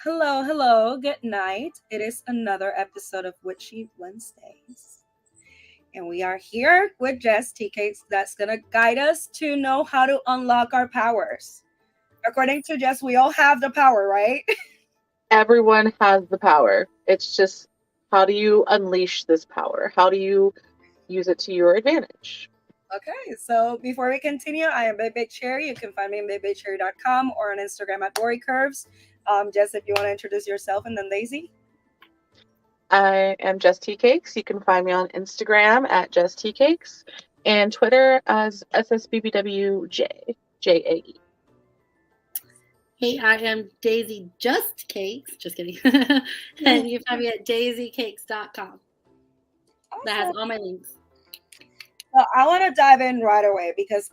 Hello, hello, good night. It is another episode of Witchy Wednesdays. And we are here with Jess Teacakes that's going to guide us to know how to unlock our powers. According to Jess, we all have the power, right? Everyone has the power. It's just how do you unleash this power? How do you use it to your advantage? Okay, so before we continue, I am Big Cherry. You can find me on bigcherry.com or on Instagram at Dory Curves. Jess, if you want to introduce yourself, and then Daisy. I am Jess Teacakes. You can find me on Instagram at Jess Teacakes and Twitter as SSBBWJ, JAE. Hey, I am Daisy Just Cakes. Just kidding. And you can find me at daisycakes.com. That has all my links. So I want to dive in right away because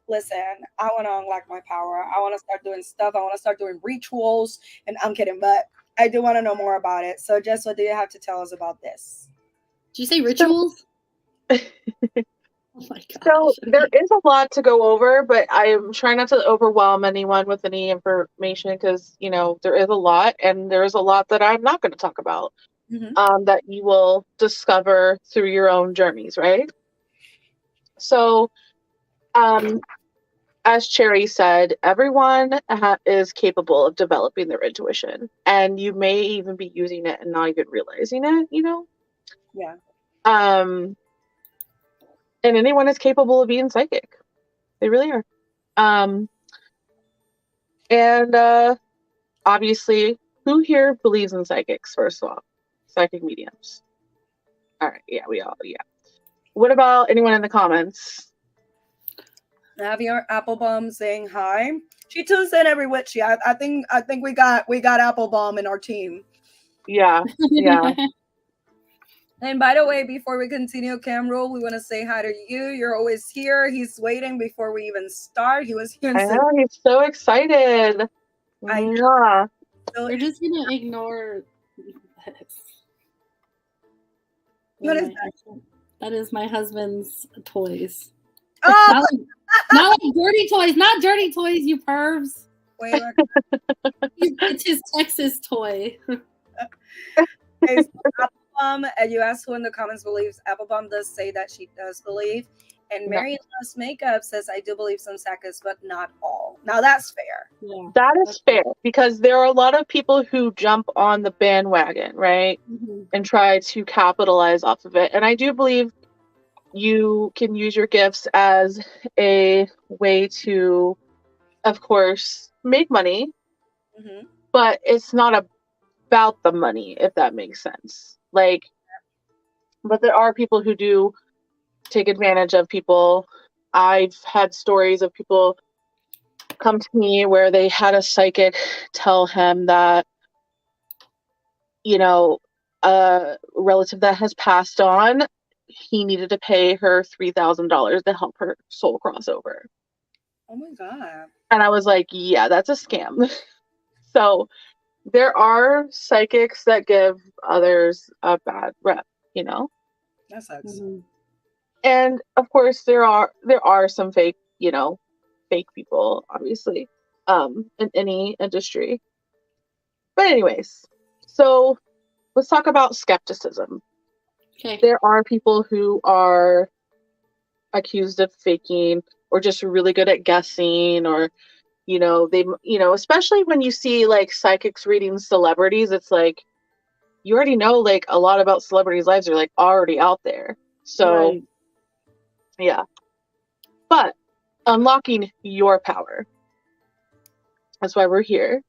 listen, I want to unlock my power. I want to start doing stuff. I want to start doing rituals, and I'm kidding, but I do want to know more about it. So Jess, what do you have to tell us about this? Did you say rituals? Oh my gosh. So there is a lot to go over, but I'm trying not to overwhelm anyone with any information because, there is a lot, and there is a lot that I'm not going to talk about that you will discover through your own journeys, right? So, as Cherry said, everyone is capable of developing their intuition, and you may even be using it and not even realizing it, Yeah. And anyone is capable of being psychic. They really are. And obviously, who here believes in psychics, first of all? Psychic mediums. All right, yeah, we all, yeah. What about anyone in the comments? Javier Applebaum saying hi. She tunes in every witchy. I think we got Applebaum in our team. Yeah. And by the way, before we continue, Camrule, we want to say hi to you. You're always here. He's waiting before we even start. He was here. I know, he's so excited. Yeah. So you're just gonna ignore this. What is that? That is my husband's toys. Oh! Not like dirty toys, not dirty toys, you pervs. Wait, it's his Texas toy. Okay, so Applebaum, and you asked who in the comments believes. Applebaum does say that she does believe. And Mary Loves Makeup says, I do believe some psychics, but not all. Now that's fair. Yeah, that is fair because there are a lot of people who jump on the bandwagon, right? And try to capitalize off of it. And I do believe you can use your gifts as a way to, of course, make money, but it's not about the money, if that makes sense. But there are people who do take advantage of people. I've had stories of people come to me where they had a psychic tell him that, a relative that has passed on, he needed to pay her $3,000 to help her soul cross over. Oh my God. And I was like, yeah, that's a scam. So there are psychics that give others a bad rep, That sucks. And of course there are some fake people, obviously, in any industry. But anyways, so let's talk about skepticism. Okay. There are people who are accused of faking or just really good at guessing, or they especially when you see like psychics reading celebrities, it's like you already know like a lot about celebrities' lives are like already out there. So right. Yeah. But unlocking your power, that's why we're here.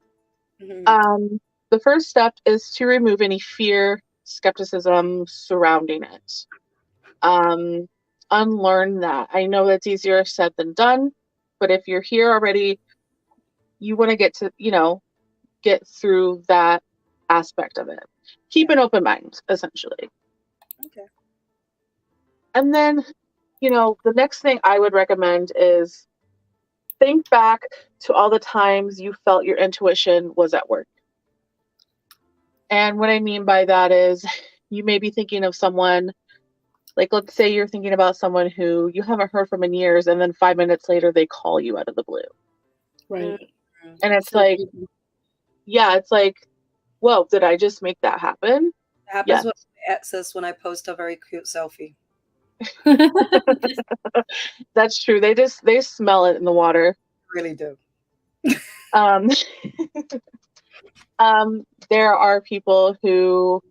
The first step is to remove any fear, skepticism surrounding it. Unlearn that. I know that's easier said than done, but if you're here already, you want to get through that aspect of it. Keep an open mind, essentially. Okay. And then, the next thing I would recommend is think back to all the times you felt your intuition was at work. And what I mean by that is you may be thinking of someone, like let's say you're thinking about someone who you haven't heard from in years, and then 5 minutes later they call you out of the blue. Right. And it's like, yeah, it's like, whoa, did I just make that happen? It happens Yes. with my exes when I post a very cute selfie. That's true. They smell it in the water. Really do. Um, there are people who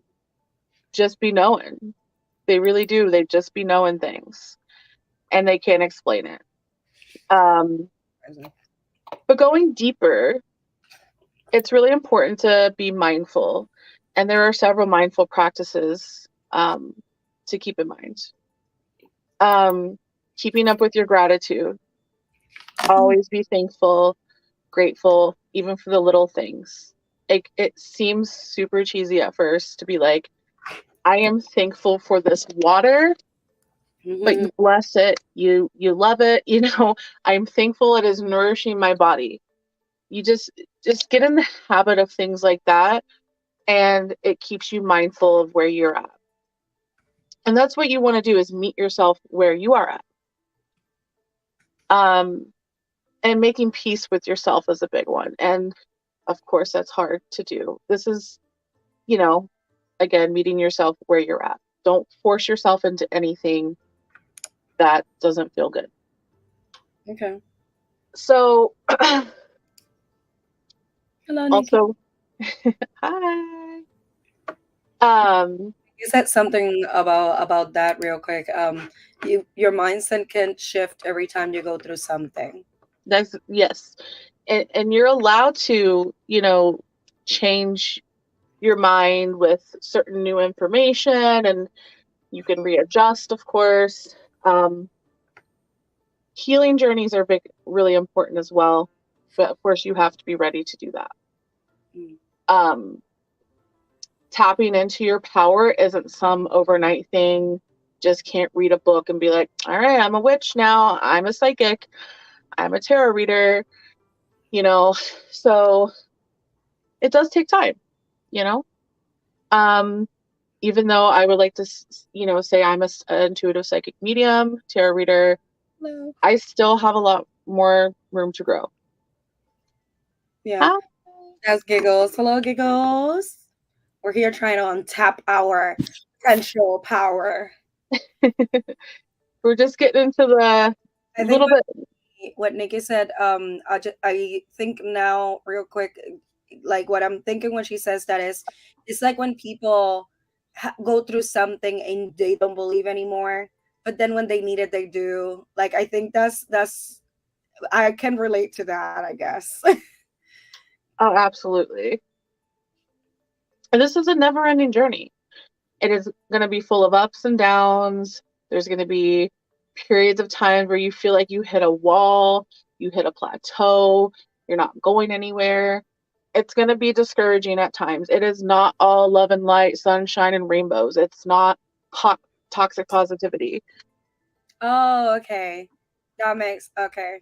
just be knowing. They really do. They just be knowing things, and they can't explain it. But going deeper, it's really important to be mindful, and there are several mindful practices to keep in mind. Keeping up with your gratitude. Always be thankful, grateful, even for the little things. It seems super cheesy at first to be like, I am thankful for this water, but you bless it, you love it, I'm thankful it is nourishing my body. You just get in the habit of things like that, and it keeps you mindful of where you're at. And that's what you want to do, is meet yourself where you are at. And making peace with yourself is a big one. And of course, that's hard to do. This is, again, meeting yourself where you're at. Don't force yourself into anything that doesn't feel good. Okay. So, Hello, Nikki. also, hi. You said something about that real quick. Your mindset can shift every time you go through something. Yes. And you're allowed to, change your mind with certain new information, and you can readjust, of course. Healing journeys are really important as well, but of course you have to be ready to do that. Tapping into your power isn't some overnight thing. Just can't read a book and be like, all right, I'm a witch now, I'm a psychic, I'm a tarot reader, so it does take time, even though I would like to, say I'm an intuitive psychic medium, tarot reader. Hello. I still have a lot more room to grow. Yeah. Hi. That's Giggles. Hello, Giggles. We're here trying to untap our potential power. We're just getting into the little bit. What Nikki said, I think now real quick, like what I'm thinking when she says that is, it's like when people go through something and they don't believe anymore, but then when they need it, they do. Like, I think that's I can relate to that, I guess. Oh, absolutely. And this is a never-ending journey. It is going to be full of ups and downs. There's going to be periods of time where you feel like you hit a wall, you hit a plateau, you're not going anywhere. It's going to be discouraging at times. It is not all love and light, sunshine and rainbows. It's not toxic positivity. Oh, okay. That makes, okay.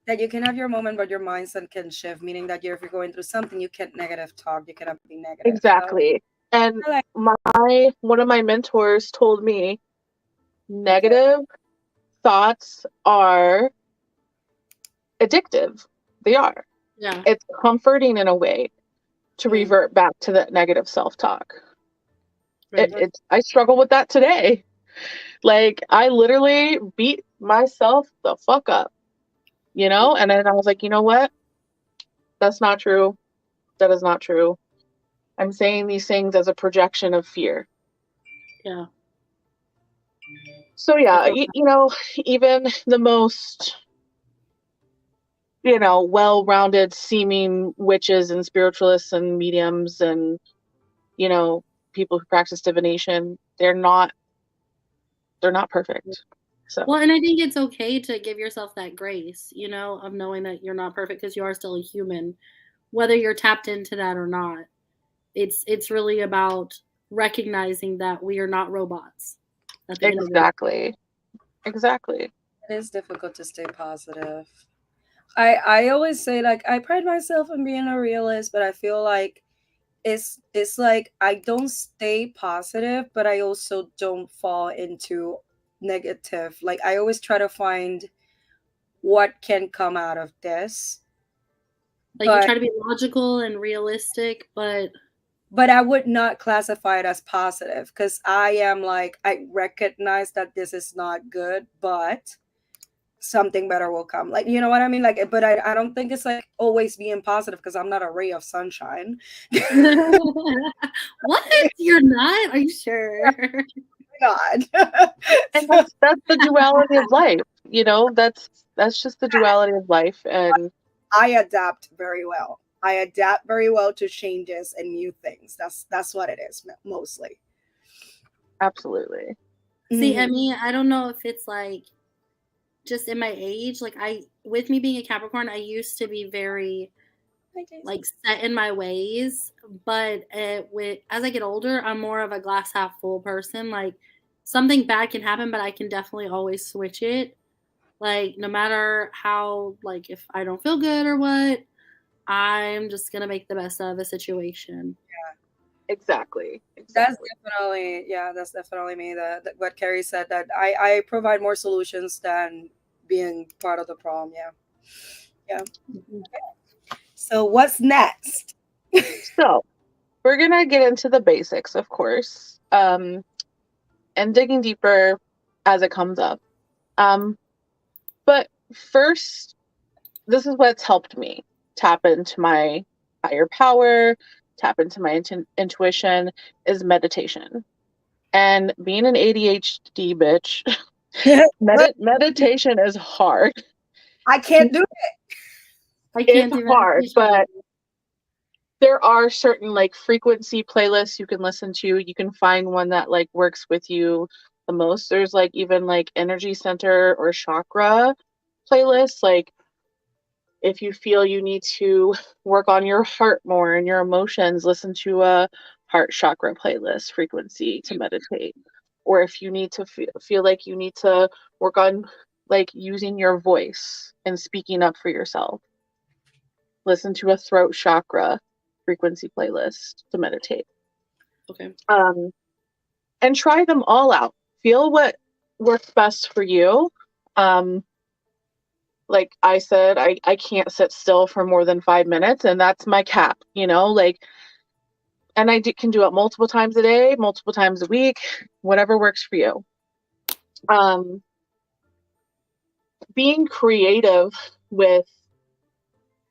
That you can have your moment, but your mindset can shift, meaning that if you're going through something, you can't negative talk, you cannot be negative. Exactly. So. And one of my mentors told me, negative thoughts are addictive. They are. Yeah. It's comforting in a way to revert back to that negative self-talk. Right. I struggle with that today. Like, I literally beat myself the fuck up, and then I was like, you know what? That's not true. That is not true. I'm saying these things as a projection of fear. Yeah. So yeah, even the most, well-rounded seeming witches and spiritualists and mediums and, people who practice divination, they're not perfect. So. Well, and I think it's okay to give yourself that grace, of knowing that you're not perfect, because you are still a human, whether you're tapped into that or not. It's really about recognizing that we are not robots. Exactly. It is difficult to stay positive. I always say, like, I pride myself in being a realist, but I feel like it's like I don't stay positive, but I also don't fall into negative. Like, I always try to find what can come out of this. Like, you try to be logical and realistic, but I would not classify it as positive, because I am like, I recognize that this is not good, but something better will come. Like, you know what I mean? Like, but I don't think it's like always being positive, because I'm not a ray of sunshine. What? You're not? Are you sure? God. And that's the duality of life, you know, that's just the duality of life. And I adapt very well. I adapt very well to changes and new things. That's what it is mostly. Absolutely. See, I mean, I don't know if it's like just in my age, like with me being a Capricorn, I used to be very like set in my ways, but as I get older, I'm more of a glass half full person. Like, something bad can happen, but I can definitely always switch it. Like, no matter how, like, if I don't feel good or what, I'm just gonna make the best out of the situation. Yeah, exactly. That's definitely me. That what Carrie said, that I provide more solutions than being part of the problem. Yeah. Mm-hmm. So what's next? So we're gonna get into the basics, of course, and digging deeper as it comes up. But first, this is what's helped me tap into my higher power, tap into my intuition, is meditation. And being an ADHD bitch, meditation is hard. I can't do it. I can't do hard, meditation. but there are certain like frequency playlists you can listen to. You can find one that like works with you the most. There's like even like energy center or chakra playlists. Like, if you feel you need to work on your heart more and your emotions, listen to a heart chakra playlist frequency to meditate. Or if you need to feel like you need to work on like using your voice and speaking up for yourself, listen to a throat chakra frequency playlist to meditate. Okay. And try them all out. Feel what works best for you. Like I said, I can't sit still for more than 5 minutes, and that's my cap, you know, like, and I can do it multiple times a day, multiple times a week, whatever works for you. Being creative with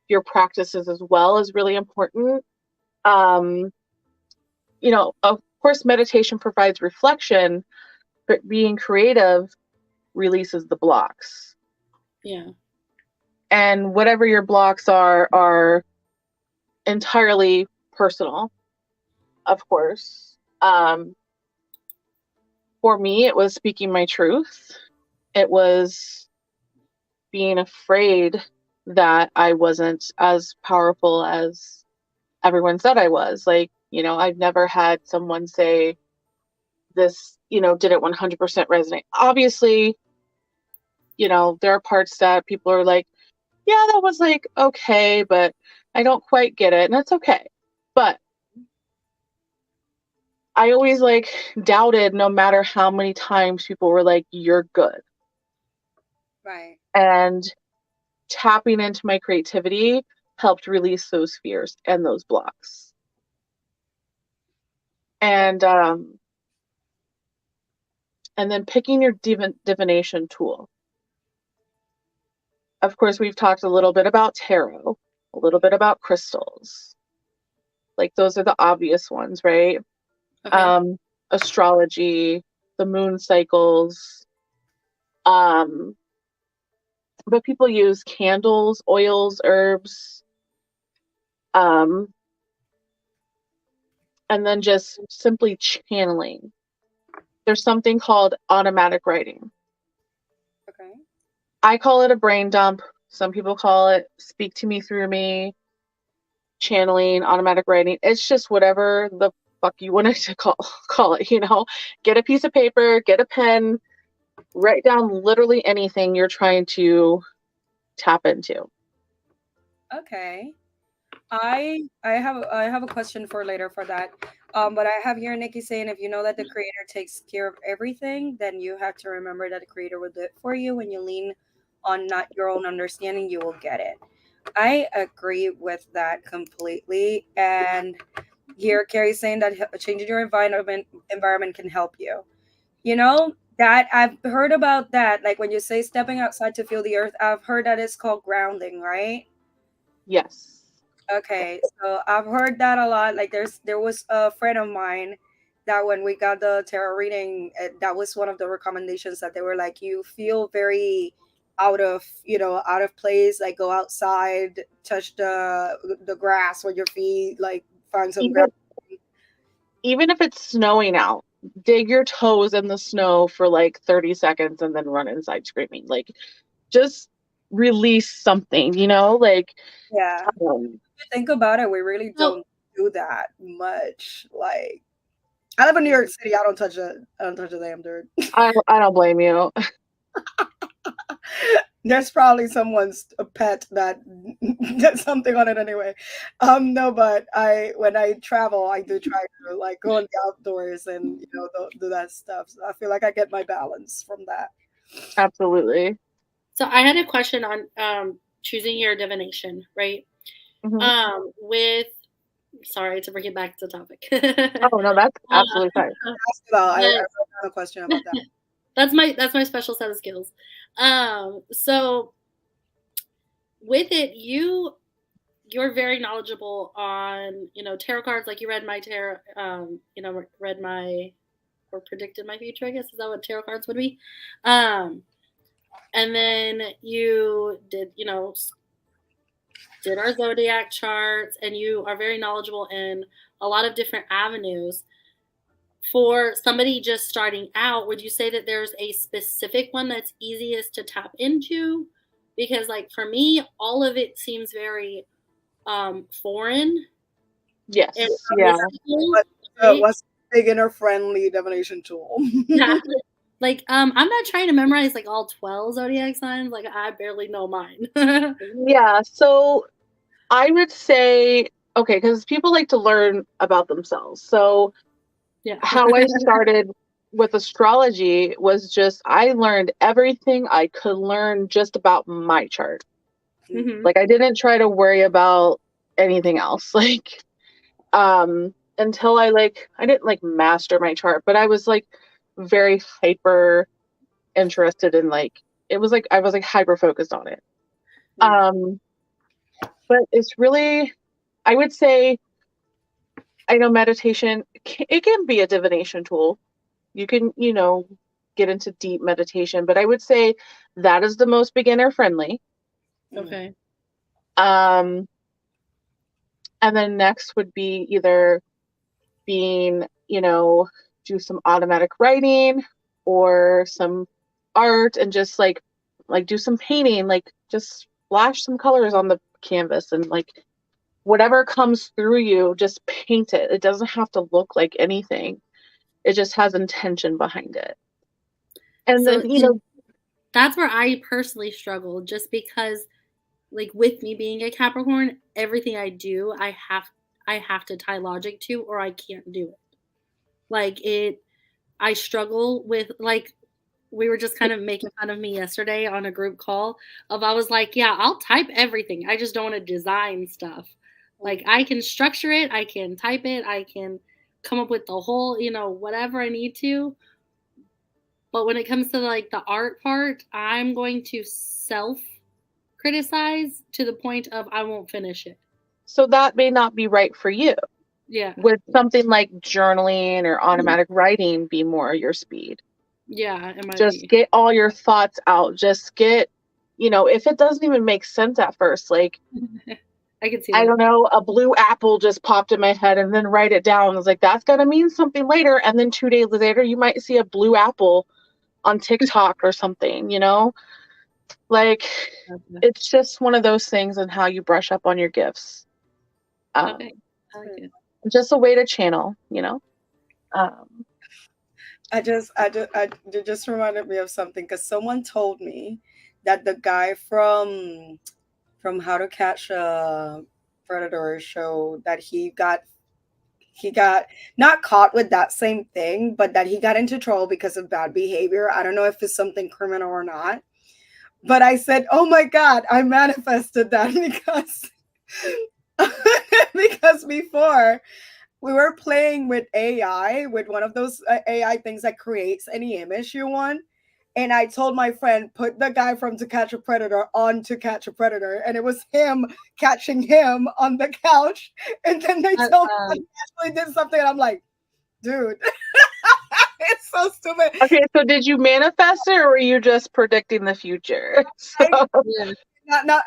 your practices as well is really important. You know, of course, meditation provides reflection, but being creative releases the blocks. Yeah. And whatever your blocks are entirely personal, of course. For me, it was speaking my truth. It was being afraid that I wasn't as powerful as everyone said I was. Like, you know, I've never had someone say this, you know, didn't 100% resonate. Obviously, you know, there are parts that people are like, yeah, that was like, okay, but I don't quite get it. And that's okay. But I always like doubted, no matter how many times people were like, you're good. Right. And tapping into my creativity helped release those fears and those blocks. And then picking your divination tool. Of course, we've talked a little bit about tarot, a little bit about crystals. Like, those are the obvious ones, right? Okay. Astrology, the moon cycles. But people use candles, oils, herbs, and then just simply channeling. There's something called automatic writing. Okay. I call it a brain dump. Some people call it speak to me through me, channeling, automatic writing. It's just whatever the fuck you want to call it, you know. Get a piece of paper, get a pen, write down literally anything you're trying to tap into. Okay. I have a question for later for that. But I have here Nikki saying, if you know that the creator takes care of everything, then you have to remember that the creator will do it for you. When you lean on not your own understanding, you will get it. I agree with that completely. And here, Carrie's saying that changing your environment can help you. You know, that I've heard about that. Like when you say stepping outside to feel the earth, I've heard that it's called grounding, right? Yes. Okay, so I've heard that a lot. Like there was a friend of mine that when we got the tarot reading, that was one of the recommendations that they were like, you feel very out of place. Like go outside, touch the grass with your feet, like find some Even ground. even if it's snowing out, dig your toes in the snow for like 30 seconds and then run inside screaming. Like just release something, like Yeah, um, think about it. We really So don't do that much. Like I live in New York City. I don't touch it. I don't touch a damn dirt. I don't blame you. There's probably someone's a pet that gets something on it anyway. No, but I when I travel, I do try to like go in the outdoors and do that stuff. So I feel like I get my balance from that. Absolutely. So I had a question on choosing your divination, right? Hmm. With sorry to bring it back to the topic. Oh no, that's uh, absolutely fine. I but have a question about that. that's my special set of skills. So with it, you're very knowledgeable on tarot cards. Like you read my tarot, read my or predicted my future. I guess is that what tarot cards would be. Um, and then you did our zodiac charts, and you are very knowledgeable in a lot of different avenues. For somebody just starting out, would you say that there's a specific one that's easiest to tap into? Because like for me, all of it seems very foreign and Yes. Yeah. mystical, What right? what's beginner friendly divination tool? Yeah. Like I'm not trying to memorize like all 12 zodiac signs. Like I barely know mine. Yeah. So I would say, okay, because people like to learn about themselves. So Yeah. how I started with astrology was just I learned everything I could learn just about my chart. Hmm. Like I didn't try to worry about anything else. Like until I didn't like master my chart, but I was like very hyper interested in like it was like I was like hyper focused on it. Um but it's really I would say I know meditation it can be a divination tool. You can, get into deep meditation, but I would say that is the most beginner friendly. Okay. Um and then next would be either being, do some automatic writing or some art and just like do some painting, like just splash some colors on the canvas and like whatever comes through you, just paint it. It doesn't have to look like anything. It just has intention behind it. And So then, that's where I personally struggle, just because like with me being a Capricorn, everything I do, I have to tie logic to, or I can't do it. Like I struggle with, like, we were just kind of making fun of me yesterday on a group call of, I was like, yeah, I'll type everything. I just don't want to design stuff. Like I can structure it, I can type it, I can come up with the whole, whatever I need to. But when it comes to like the art part, I'm going to self criticize to the point of I won't finish it. so that may not be right for you. Yeah. Would something like journaling or automatic writing be more your speed? Yeah, it might Just be. get all your thoughts out. Just get, if it doesn't even make sense at first, like, I can see I that. don't know, a blue apple just popped in my head and then write it down. It's like, that's going to mean something later. And then 2 days later, you might see a blue apple on TikTok or something, Like, it's just one of those things and how you brush up on your gifts. Okay. I like it. Just a way to channel, Um, It just reminded me of something because someone told me that the guy from How to Catch a Predator show that he got not caught with that same thing, but that he got into trouble because of bad behavior. I don't know if it's something criminal or not, But I said, oh my God, I manifested that because because before we were playing with AI, with one of those AI things that creates any image you want. And I told my friend, put the guy from To Catch a Predator on To Catch a Predator. And it was him catching him on the couch. And then they told me I actually did something. And I'm like, dude, it's so stupid. Okay, so did you manifest it, or were you just predicting the future? So,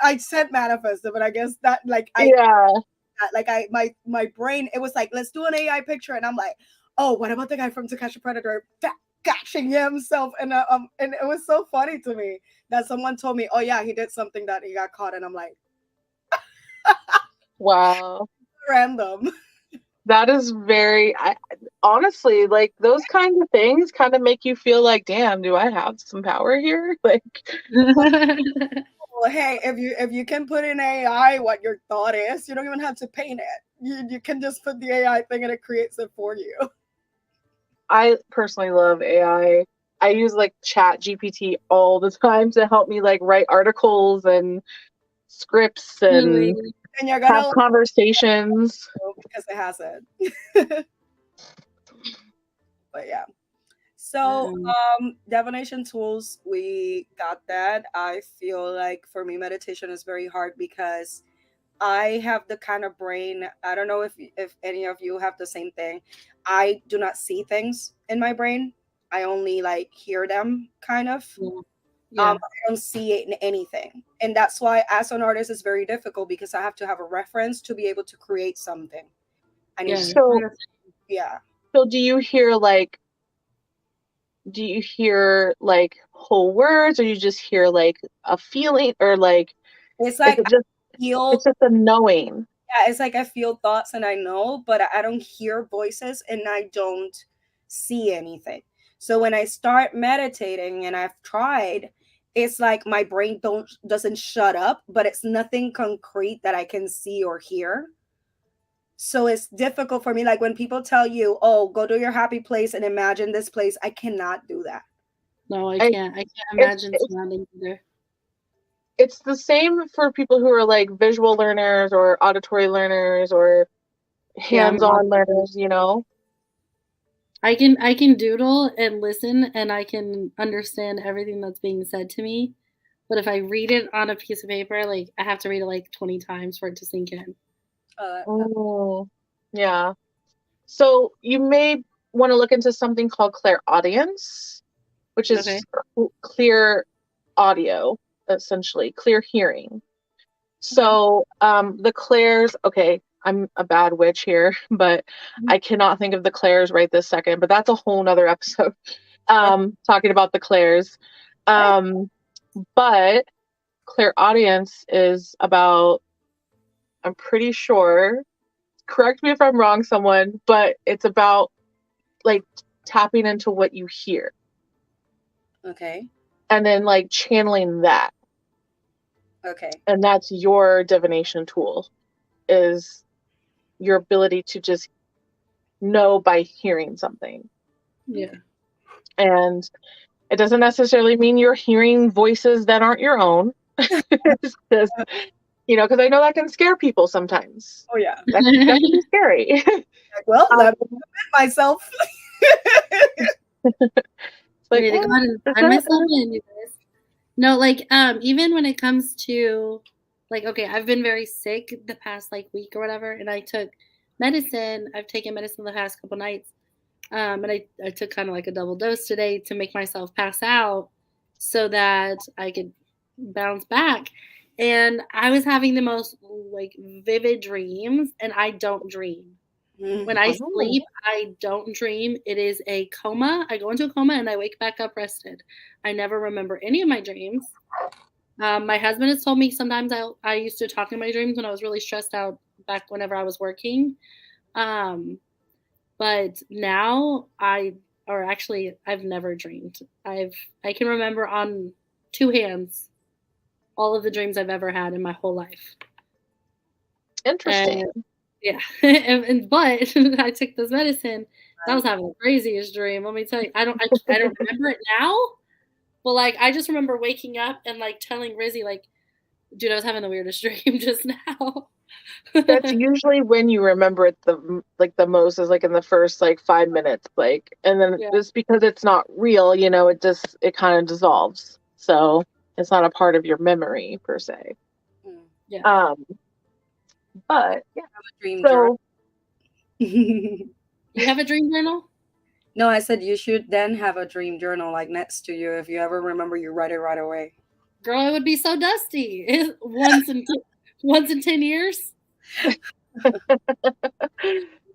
I said manifested, but I guess that my brain, it was like, let's do an AI picture. And I'm like, oh, what about the guy from To Catch a Predator catching himself? And it was so funny to me that someone told me, oh yeah, he did something that he got caught. And I'm like, wow. Random. That is very, honestly, like those kinds of things kind of make you feel like, damn, do I have some power here? Like, well, hey, if you can put in AI what your thought is, you don't even have to paint it. You can just put the AI thing and it creates it for you. I personally love AI. I use like Chat GPT all the time to help me like write articles and scripts and you're gonna have conversations because it has it. But yeah. So divination tools, we got that. I feel like for me meditation is very hard because I have the kind of brain, I don't know if any of you have the same thing. I do not see things in my brain. I only like hear them kind of. I don't see it in anything. And that's why as an artist it's very difficult because I have to have a reference to be able to create something. I need So do you hear like whole words, or you just hear like a feeling, or like it's like it's just a knowing? Yeah, it's like I feel thoughts and I know, but I don't hear voices and I don't see anything. So when I start meditating, and I've tried, it's like my brain doesn't shut up, but it's nothing concrete that I can see or hear. So it's difficult for me. Like when people tell you, oh, go to your happy place and imagine this place, I cannot do that. No, I can't. I can't imagine surroundings either. It's the same for people who are like visual learners or auditory learners or hands-on learners, you know. I can doodle and listen and I can understand everything that's being said to me. But if I read it on a piece of paper, like I have to read it like 20 times for it to sink in. Oh, yeah. So you may want to look into something called clairaudience, which is clear audio, essentially, clear hearing. So the clairs, okay, I'm a bad witch here, but I cannot think of the clairs right this second, but that's a whole nother episode talking about the clairs. But clairaudience is about, I'm pretty sure, correct me if I'm wrong, someone, but it's about like tapping into what you hear. Okay. And then like channeling that. Okay. And that's your divination tool, is your ability to just know by hearing something. Yeah. And it doesn't necessarily mean you're hearing voices that aren't your own. It's just, you know, because I know that can scare people sometimes. Oh yeah. That can be scary. Well, let me admit myself. Like, I myself in, you guys. No, like even when it comes to like, okay, I've been very sick the past like week or whatever, and I took medicine. I've taken medicine the past couple nights. And I took kind of like a double dose today to make myself pass out so that I could bounce back. And I was having the most like vivid dreams, and I don't dream. When I sleep, I don't dream. It is a coma. I go into a coma and I wake back up rested. I never remember any of my dreams. My husband has told me sometimes I used to talk in my dreams when I was really stressed out back whenever I was working. But now I've never dreamed. I can remember on two hands all of the dreams I've ever had in my whole life. Interesting. Yeah. But I took this medicine. I was having the craziest dream. Let me tell you, I don't remember it now, But like, I just remember waking up and like telling Rizzy, like, dude, I was having the weirdest dream just now. That's usually when you remember it the most, is like in the first like 5 minutes, like, and then just because it's not real, it kind of dissolves. So it's not a part of your memory per se. Yeah. But yeah. Have a dream So you have a dream journal? No, I said you should then have a dream journal like next to you. If you ever remember, you write it right away. Girl, it would be so dusty. Once in 10 years. I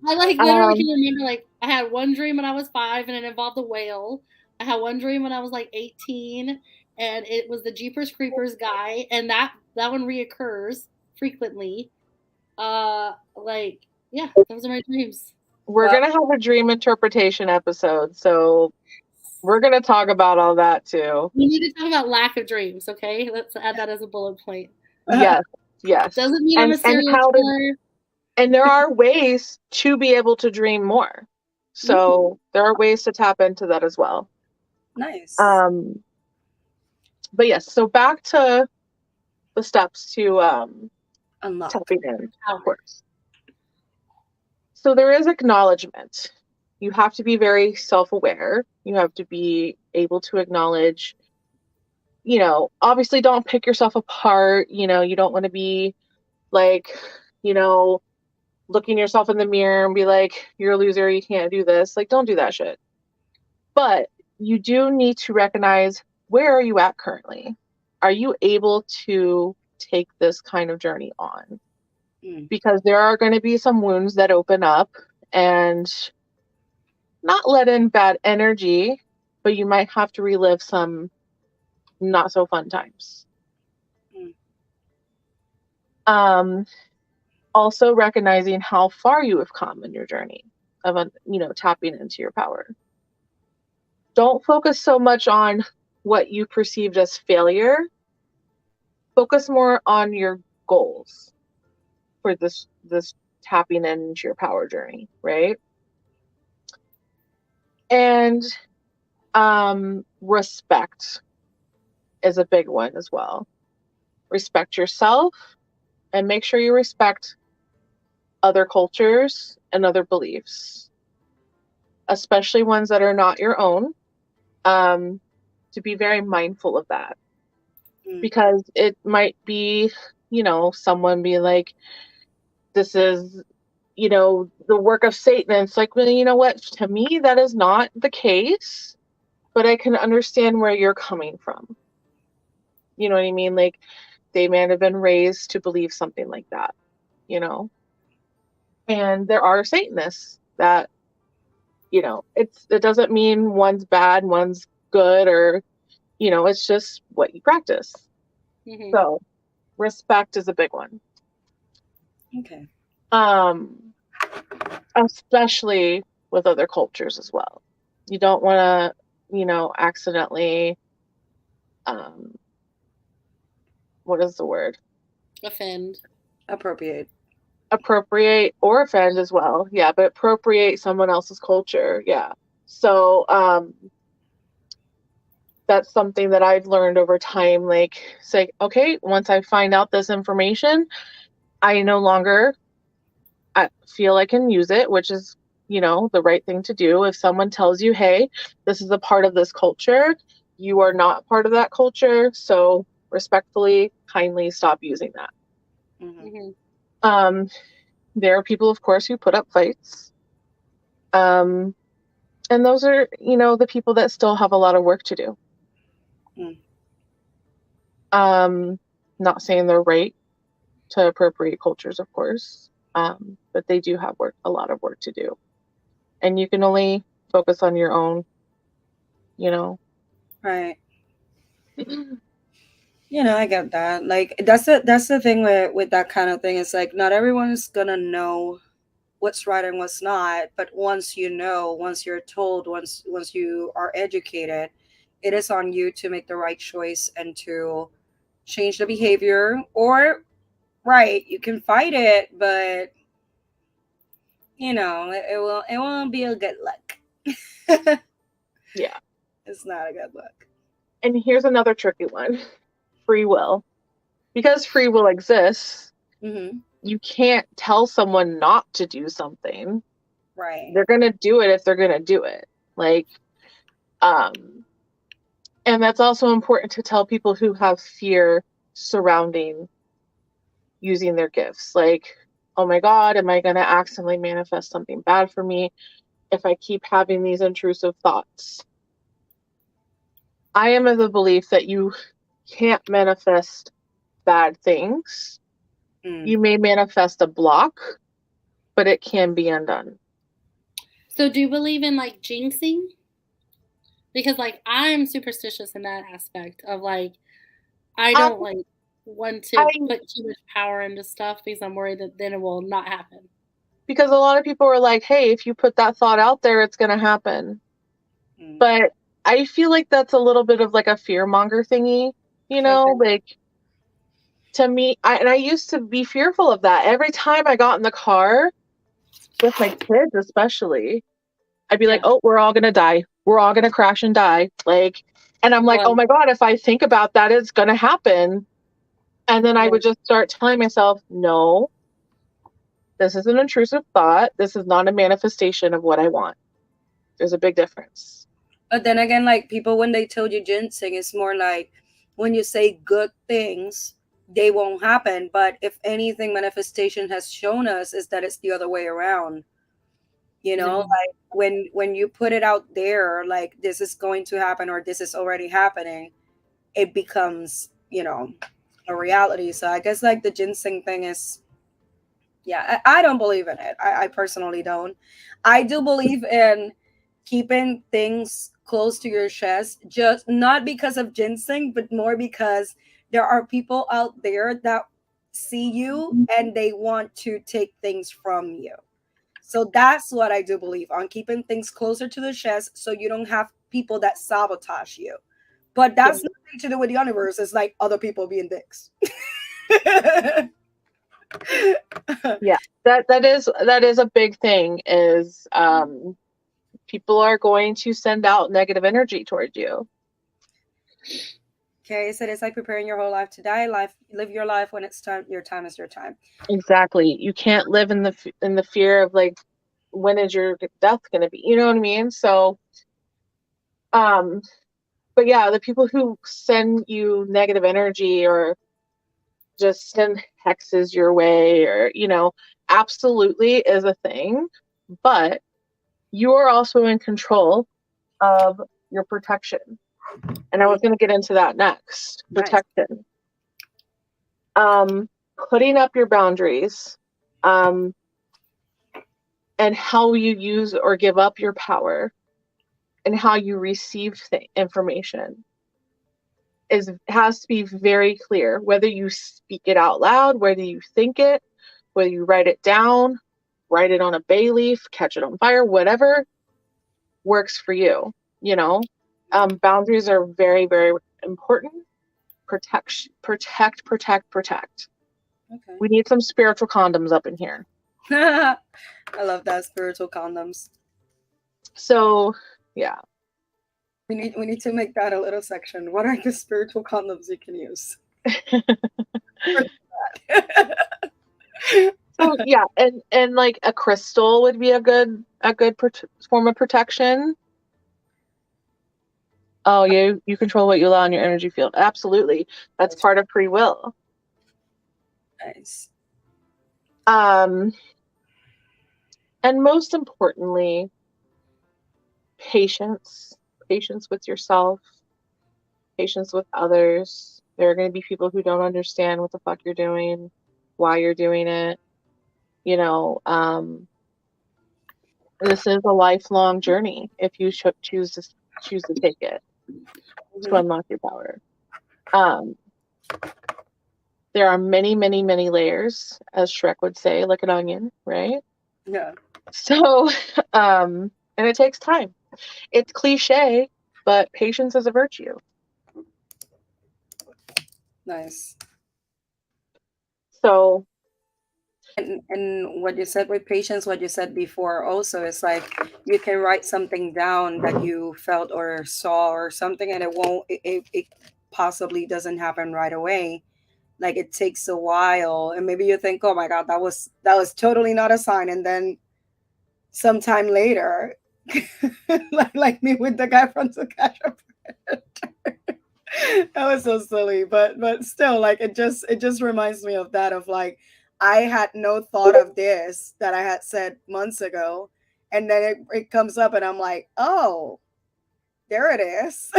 like literally can remember, like, I had one dream when I was 5 and it involved a whale. I had one dream when I was like 18 and it was the Jeepers Creepers guy, and that one reoccurs frequently. Like, yeah, those are my dreams. We're gonna have a dream interpretation episode, so we're gonna talk about all that too. We need to talk about lack of dreams, okay? Let's add that as a bullet point. Yes. Doesn't mean I'm a serial killer. And there are ways to be able to dream more. So there are ways to tap into that as well. Nice. But yes, so back to the steps to unlock. Tapping in, of course. So there is acknowledgement. You have to be very self-aware. You have to be able to acknowledge, obviously don't pick yourself apart. You don't want to be like, looking yourself in the mirror and be like, you're a loser, you can't do this. Like, don't do that shit. But you do need to recognize, where are you at currently? Are you able to take this kind of journey on? Because there are going to be some wounds that open up, and not let in bad energy, but you might have to relive some not so fun times. Also recognizing how far you have come in your journey of, tapping into your power. Don't focus so much on what you perceived as failure. Focus more on your goals for this tapping into your power journey, right? And respect is a big one as well. Respect yourself, and make sure you respect other cultures and other beliefs, especially ones that are not your own, to be very mindful of that. Because it might be, someone be like, this is, the work of Satan. And it's like, well, you know what? To me, that is not the case, but I can understand where you're coming from. You know what I mean? Like, they may have been raised to believe something like that, And there are Satanists that, it doesn't mean one's bad, one's good, or, it's just what you practice. So respect is a big one. Okay. Especially with other cultures as well. You don't want to, accidentally, what is the word? Offend. Appropriate or offend as well. Yeah, but appropriate someone else's culture. Yeah. So that's something that I've learned over time. Like, say, okay, once I find out this information, I no longer feel I can use it, which is, the right thing to do. If someone tells you, hey, this is a part of this culture, you are not part of that culture, so respectfully, kindly stop using that. There are people, of course, who put up fights. And those are, the people that still have a lot of work to do. Not saying they're right to appropriate cultures, of course, but they do have a lot of work to do. And you can only focus on your own, Right. I get that. Like, that's the thing with that kind of thing. It's like, not everyone is gonna know what's right and what's not, but once you're told, once you are educated, it is on you to make the right choice and to change the behavior. Or, right, you can fight it, but it won't be a good look. Yeah, it's not a good look. And here's another tricky one. Free will. Because free will exists, you can't tell someone not to do something. Right. They're going to do it if they're going to do it. Like, and that's also important to tell people who have fear surrounding using their gifts. Like, oh my God, am I going to accidentally manifest something bad for me if I keep having these intrusive thoughts? I am of the belief that you can't manifest bad things. You may manifest a block, but it can be undone. So do you believe in like jinxing? Because like I'm superstitious in that aspect of like I don't like want to put too much power into stuff because I'm worried that then it will not happen. Because a lot of people are like, hey, if you put that thought out there, it's going to happen. But I feel like that's a little bit of like a fear monger thingy, you know, like to me, I used to be fearful of that. Every time I got in the car with my kids, especially, I'd be like, oh, we're all going to die. We're all going to crash and die. Like, and I'm like, oh my God, if I think about that, it's going to happen. And then I would just start telling myself, no, this is an intrusive thought. This is not a manifestation of what I want. There's a big difference. But then again, like people, when they tell you ginseng, it's more like when you say good things, they won't happen. But if anything, manifestation has shown us is that it's the other way around. You know, like when you put it out there, like this is going to happen or this is already happening, it becomes, you know, a reality. So I guess like the ginseng thing is, yeah, I don't believe in it. I personally don't. I do believe in keeping things close to your chest, just not because of ginseng, but more because there are people out there that see you and they want to take things from you. So that's what I do believe on, keeping things closer to the chest so you don't have people that sabotage you. But that's nothing to do with the universe. It's like other people being dicks. Yeah, that is a big thing, is people are going to send out negative energy towards you. Okay, so it's like preparing your whole life to die. Live your life when it's time. Your time is your time. Exactly. You can't live in the fear of like, when is your death going to be? You know what I mean? So, but yeah, the people who send you negative energy or just send hexes your way, or, you know, absolutely is a thing, but you are also in control of your protection. And I was going to get into that next. Protection. Putting up your boundaries, and how you use or give up your power and how you receive information has to be very clear, whether you speak it out loud, whether you think it, whether you write it down, write it on a bay leaf, catch it on fire, whatever works for you, you know. Boundaries are very, very important. Protect. Okay. We need some spiritual condoms up in here. I love that, spiritual condoms. So, yeah. We need to make that a little section. What are the spiritual condoms you can use? So yeah, and like a crystal would be a good form of protection. Oh, you control what you allow in your energy field. Absolutely, that's part of free will. Nice. And most importantly, patience with yourself, patience with others. There are going to be people who don't understand what the fuck you're doing, why you're doing it. You know, this is a lifelong journey if you choose to take it to unlock your power. There are many, many, many layers, as Shrek would say, like an onion, right? Yeah. So, and it takes time. It's cliche, but patience is a virtue. Nice. So, And what you said with patience, what you said before also is like you can write something down that you felt or saw or something, and it possibly doesn't happen right away. Like it takes a while, and maybe you think, oh my god, that was totally not a sign, and then sometime later, like me with the guy from the cash. That was so silly, but still, like it just reminds me of that, of like I had no thought of this that I had said months ago, and then it comes up and I'm like, oh, there it is.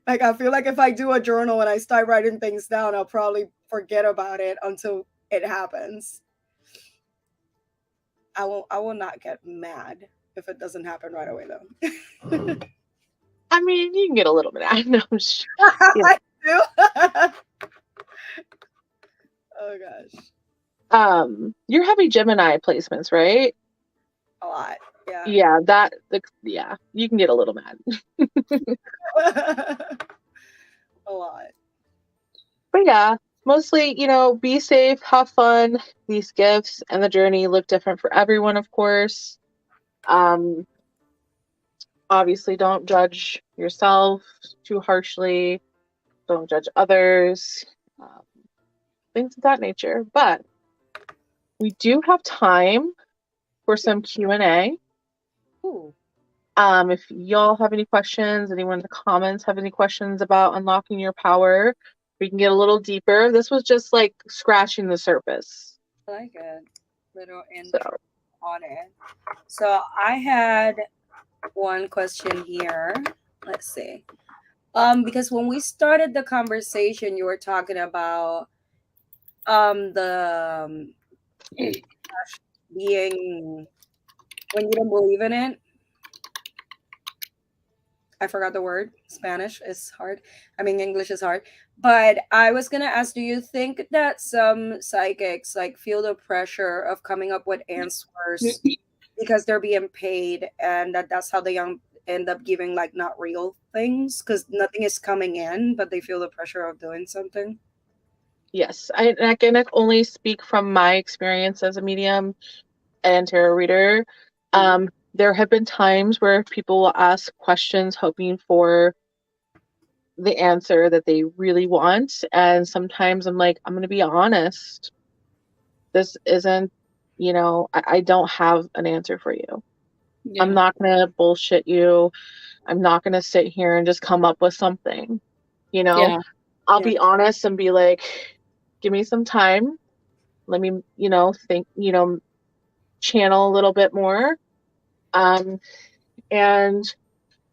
Like I feel like if I do a journal and I start writing things down, I'll probably forget about it until it happens. I will not get mad if it doesn't happen right away though. I mean, you can get a little bit. I know. I do. Oh gosh. You're having Gemini placements, right? A lot. Yeah. Yeah, you can get a little mad. A lot. But yeah, mostly, be safe, have fun. These gifts and the journey look different for everyone, of course. Obviously, don't judge yourself too harshly. Don't judge others. Things of that nature. But we do have time for some Q&A. Ooh. If y'all have any questions, anyone in the comments have any questions about unlocking your power, we can get a little deeper. This was just like scratching the surface. I like it. Little intro on it. So I had one question here. Let's see. Because when we started the conversation, you were talking about the being when you don't believe in it. I forgot the word. Spanish is hard. I mean, English is hard. But I was gonna ask, do you think that some psychics like feel the pressure of coming up with answers because they're being paid, and that's how they end up giving like not real things because nothing is coming in, but they feel the pressure of doing something? Yes, I can only speak from my experience as a medium and tarot reader. There have been times where people will ask questions hoping for the answer that they really want, and sometimes I'm like, I'm going to be honest. This isn't, I don't have an answer for you. Yeah. I'm not going to bullshit you. I'm not going to sit here and just come up with something. Yeah. I'll be honest and be like, give me some time. Let me, think, channel a little bit more. And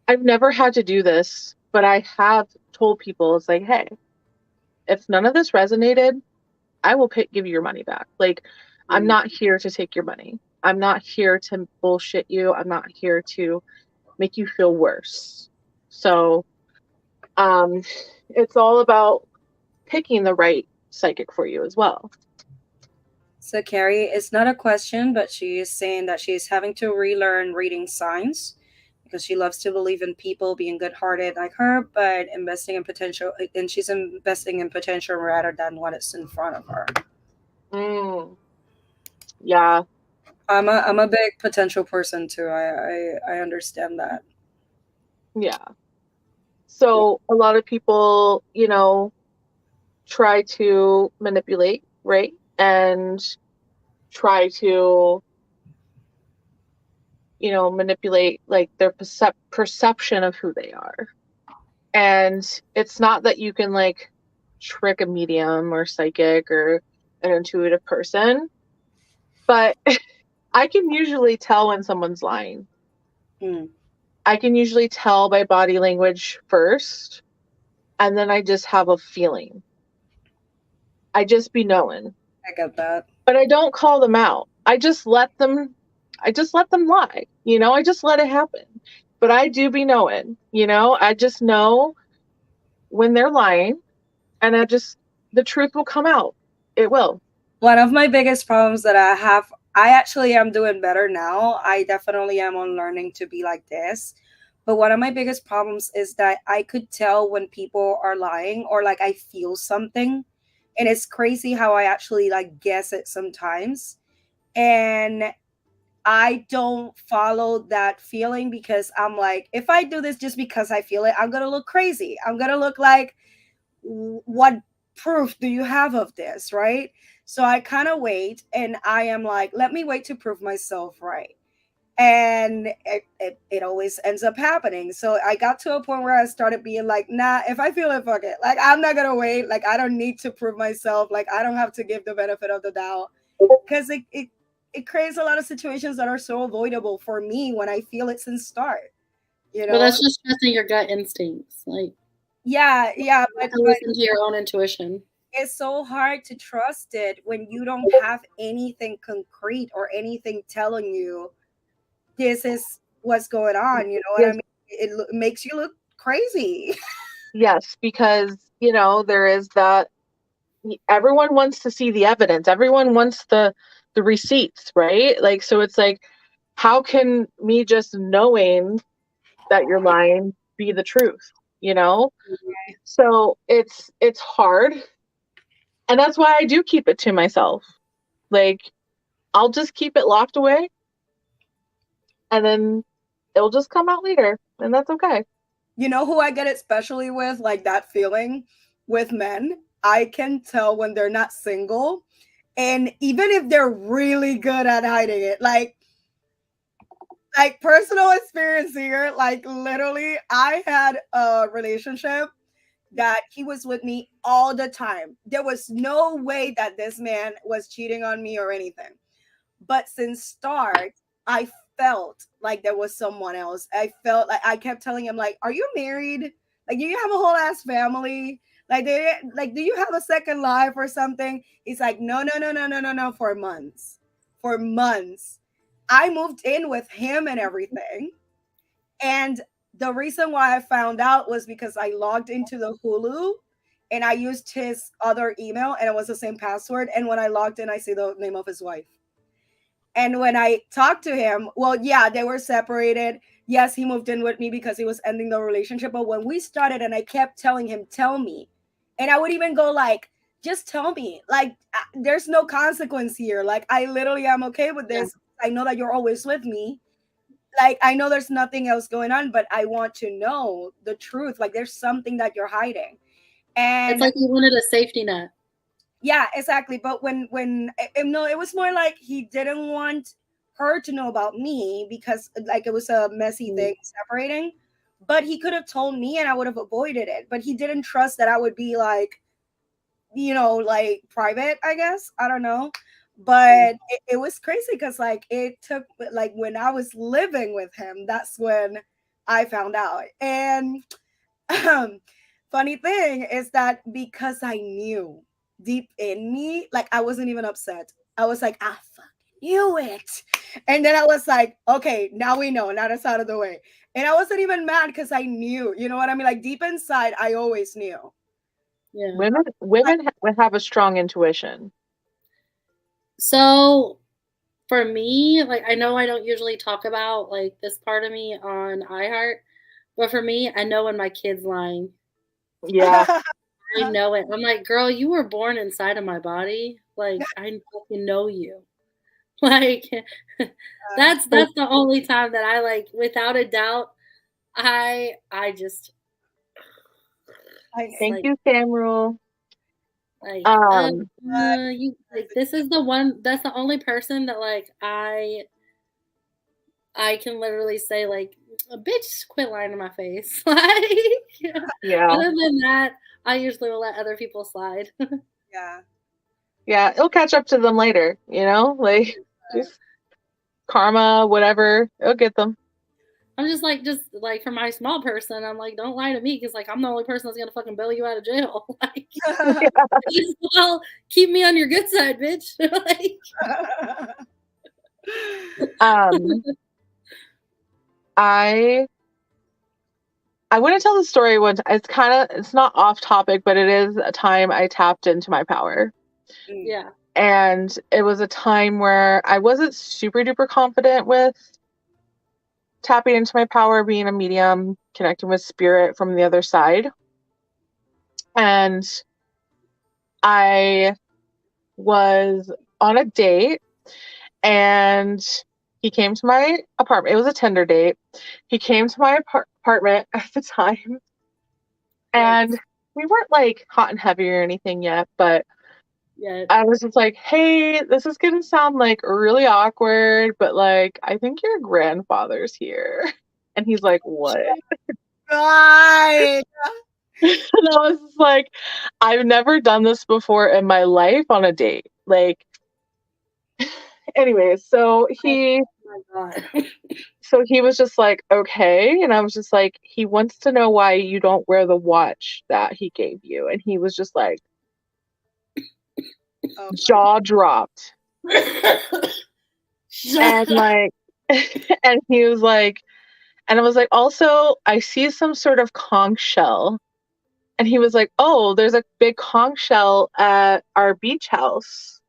I've never had to do this, but I have told people, it's like, hey, if none of this resonated, I will give you your money back. Like, I'm not here to take your money. I'm not here to bullshit you. I'm not here to make you feel worse. So, it's all about picking the right psychic for you as well. So Carrie, it's not a question, but she is saying that she's having to relearn reading signs because she loves to believe in people being good-hearted like her, but investing in potential, and she's investing in potential rather than what is in front of her. Yeah. I'm a big potential person too. I understand that. Yeah. So a lot of people, try to manipulate, right? And try to, manipulate like their perception of who they are. And it's not that you can like trick a medium or psychic or an intuitive person, but I can usually tell when someone's lying. I can usually tell by body language first, and then I just have a feeling. I just be knowing. I get that. But I don't call them out. I just let them lie. I just let it happen. But I do be knowing, I just know when they're lying, and the truth will come out. It will. One of my biggest problems that I actually am doing better now. I definitely am on learning to be like this. But one of my biggest problems is that I could tell when people are lying, or like I feel something. And it's crazy how I actually like guess it sometimes. And I don't follow that feeling because I'm like, if I do this just because I feel it, I'm going to look crazy. I'm going to look like, what proof do you have of this? Right. So I kind of wait and I am like, let me wait to prove myself right. And it always ends up happening. So I got to a point where I started being like, nah, if I feel it, fuck it. Like, I'm not going to wait. Like, I don't need to prove myself. Like, I don't have to give the benefit of the doubt because it creates a lot of situations that are so avoidable for me when I feel it since start, But that's just trusting your gut instincts. Like, yeah, but listen to your own intuition. It's so hard to trust it when you don't have anything concrete or anything telling you this is what's going on. You know what I mean? It makes you look crazy. Yes, because, there is that everyone wants to see the evidence. Everyone wants the receipts, right? Like, so it's like, how can me just knowing that you're lying be the truth, So it's hard. And that's why I do keep it to myself. Like, I'll just keep it locked away and then it'll just come out later. And that's okay. You know who I get it especially with, like that feeling with men? I can tell when they're not single. And even if they're really good at hiding it, like personal experience here, like literally, I had a relationship that he was with me all the time. There was no way that this man was cheating on me or anything. But since start, I felt like there was someone else. I felt like I kept telling him, like, are you married? Like, do you have a whole ass family? Like, do you have a second life or something? He's like, no, for months. For months. I moved in with him and everything. And the reason why I found out was because I logged into the Hulu and I used his other email and it was the same password. And when I logged in, I see the name of his wife. And when I talked to him, well, yeah, they were separated. Yes, he moved in with me because he was ending the relationship. But when we started and I kept telling him, tell me. And I would even go like, just tell me. Like, there's no consequence here. Like, I literally am okay with this. Yeah. I know that you're always with me. Like, I know there's nothing else going on, but I want to know the truth. Like, there's something that you're hiding. And it's like you wanted a safety net. Yeah, exactly. But when no, it was more like he didn't want her to know about me because like it was a messy thing separating. But he could have told me and I would have avoided it. But he didn't trust that I would be like, like private, I guess. I don't know. But it was crazy because like it took like when I was living with him, that's when I found out. And funny thing is that because I knew deep in me, like I wasn't even upset. I was like, I fucking knew it. And then I was like, okay, now we know, now that's out of the way. And I wasn't even mad because I knew, you know what I mean? Like deep inside, I always knew. Yeah. Women have a strong intuition. So for me, like I know I don't usually talk about like this part of me on iHeart, but for me, I know when my kid's lying. Yeah. I know it. I'm like, girl, you were born inside of my body. Like, I fucking know you. Like, that's the only time that I like, without a doubt, I just. Thank you, Samuel. Like, you like this is the one. That's the only person that like I can literally say like, a bitch, quit lying to my face. Like, yeah. Other than that, I usually will let other people slide. Yeah. Yeah, it'll catch up to them later, like just karma, whatever, it'll get them. I'm just like for my small person, I'm like, don't lie to me because like I'm the only person that's gonna fucking bail you out of jail. Like, well, keep me on your good side, bitch. Like, I want to tell the story once. It's not off topic, but it is a time I tapped into my power. Yeah. And it was a time where I wasn't super duper confident with tapping into my power, being a medium, connecting with spirit from the other side. And I was on a date and he came to my apartment. It was a Tinder date. He came to my apartment at the time, and we weren't like hot and heavy or anything yet, but I was just like, hey, this is gonna sound like really awkward, but like, I think your grandfather's here. And he's like, what? God. And I was just like, I've never done this before in my life on a date. Like, anyways, so he was just like, okay. And I was just like, he wants to know why you don't wear the watch that he gave you. And he was just like, jaw dropped. And like, and he was like, and I was like, also, I see some sort of conch shell. And he was like, oh, there's a big conch shell at our beach house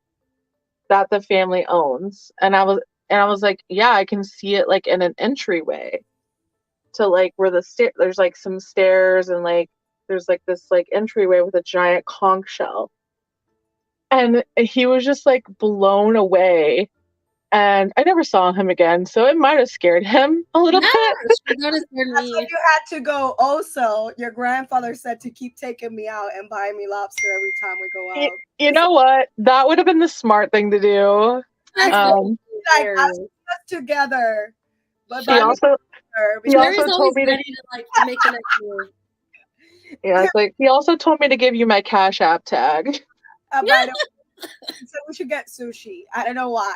that the family owns. And I was like, yeah, I can see it like in an entryway to like where there's like some stairs and like there's like this like entryway with a giant conch shell. And he was just like blown away. And I never saw him again, so it might have scared him a little bit. That scared me. That's when you had to go. Also, your grandfather said to keep taking me out and buy me lobster every time we go out. You know what? That would have been the smart thing to do. Like us together. But he also told me to like make the next move. Yeah, it's like he also told me to give you my Cash App tag. So we should get sushi. I don't know why.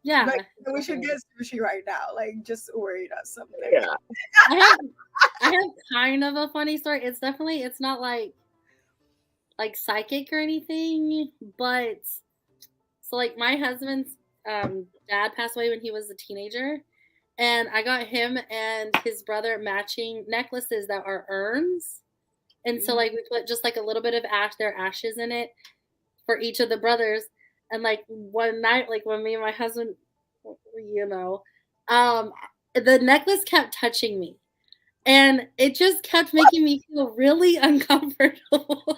Yeah, but we should get sushi right now. Like, just worried us something. Yeah, I have kind of a funny story. It's not like psychic or anything, but so like my husband's dad passed away when he was a teenager, and I got him and his brother matching necklaces that are urns, and so like we put just like a little bit of their ashes in it for each of the brothers. And like one night, like when me and my husband, the necklace kept touching me, and it just kept making me feel really uncomfortable.